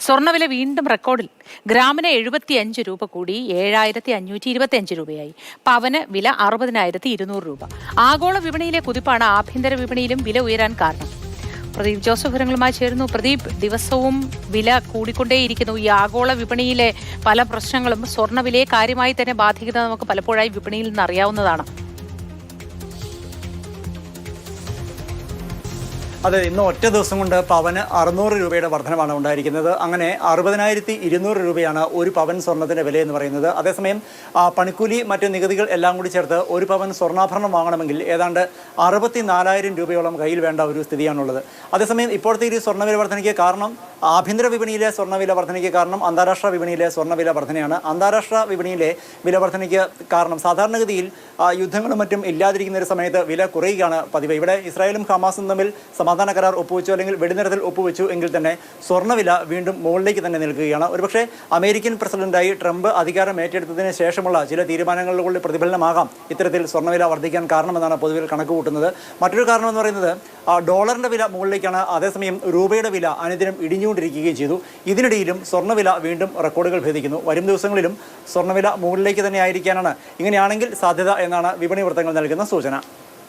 സ്വർണ്ണവില വീണ്ടും റെക്കോർഡിൽ. ഗ്രാമിന് 75 രൂപ കൂടി 7525 രൂപയായി. പവന് വില 60,200 രൂപ. ആഗോള വിപണിയിലെ കുതിപ്പാണ് ആഭ്യന്തര വിപണിയിലും വില ഉയരാൻ കാരണം. പ്രദീപ് ജോസഫ് വിവരങ്ങളുമായി ചേരുന്നു. പ്രദീപ്, ദിവസവും വില കൂടിക്കൊണ്ടേയിരിക്കുന്നു. ഈ ആഗോള വിപണിയിലെ പല പ്രശ്നങ്ങളും സ്വർണ്ണവിലയെ കാര്യമായി തന്നെ ബാധിക്കുന്നത് നമുക്ക് പലപ്പോഴായി വിപണിയിൽ നിന്ന് അറിയാവുന്നതാണ്. അതെ, ഇന്ന് ഒറ്റ ദിവസം കൊണ്ട് പവന് 600 രൂപയുടെ വർധനമാണ് ഉണ്ടായിരിക്കുന്നത്. അങ്ങനെ 60,200 രൂപയാണ് ഒരു പവൻ സ്വർണ്ണത്തിൻ്റെ വില എന്ന് പറയുന്നത്. അതേസമയം പണിക്കൂലി മറ്റ് നികുതികൾ എല്ലാം കൂടി ചേർത്ത് ഒരു പവൻ സ്വർണ്ണാഭരണം വാങ്ങണമെങ്കിൽ ഏതാണ്ട് 64,000 രൂപയോളം കയ്യിൽ വേണ്ട ഒരു സ്ഥിതിയാണുള്ളത്. അതേസമയം ഇപ്പോഴത്തെ ഈ സ്വർണ്ണവില വർധനയ്ക്ക് കാരണം ആഭ്യന്തര വിപണിയിലെ സ്വർണ്ണവില വർധനയ്ക്ക് കാരണം അന്താരാഷ്ട്ര വിപണിയിലെ സ്വർണ്ണവില വർധനയാണ്. അന്താരാഷ്ട്ര വിപണിയിലെ വില വർധനയ്ക്ക് കാരണം സാധാരണഗതിയിൽ യുദ്ധങ്ങളും മറ്റും ഇല്ലാതിരിക്കുന്ന ഒരു സമയത്ത് വില കുറയുകയാണ് പതിവ്. ഇവിടെ ഇസ്രായേലും ഹമാസും തമ്മിൽ സമാധാന കരാർ ഒപ്പുവെച്ചു, അല്ലെങ്കിൽ വെടിനിർത്തൽ ഒപ്പുവെച്ചു എങ്കിൽ തന്നെ സ്വർണ്ണവില വീണ്ടും മുകളിലേക്ക് തന്നെ നിൽക്കുകയാണ്. ഒരുപക്ഷെ അമേരിക്കൻ പ്രസിഡന്റായി ട്രംപ് അധികാരം ഏറ്റെടുത്തതിന് ശേഷമുള്ള ചില തീരുമാനങ്ങളുടെ പ്രതിഫലനമാകാം ഇത്തരത്തിൽ സ്വർണ്ണവില വർദ്ധിക്കാൻ കാരണമെന്നാണ് പൊതുവിൽ കണക്ക് കൂട്ടുന്നത്. മറ്റൊരു കാരണം എന്ന് പറയുന്നത് ഡോളറിൻ്റെ വില മുകളിലേക്കാണ്. അതേസമയം രൂപയുടെ വില അനുദിനം ഇടിഞ്ഞുകൊണ്ടിരിക്കുകയും ചെയ്തു. ഇതിനിടയിലും സ്വർണ്ണവില വീണ്ടും റെക്കോർഡുകൾ ഭേദിക്കുന്നു. വരും ദിവസങ്ങളിലും സ്വർണ്ണവില മുകളിലേക്ക് തന്നെ ആയിരിക്കാനാണ് ഇങ്ങനെയാണെങ്കിൽ സാധ്യത എന്നാണ് വിപണി വൃത്തങ്ങൾ നൽകുന്ന സൂചന.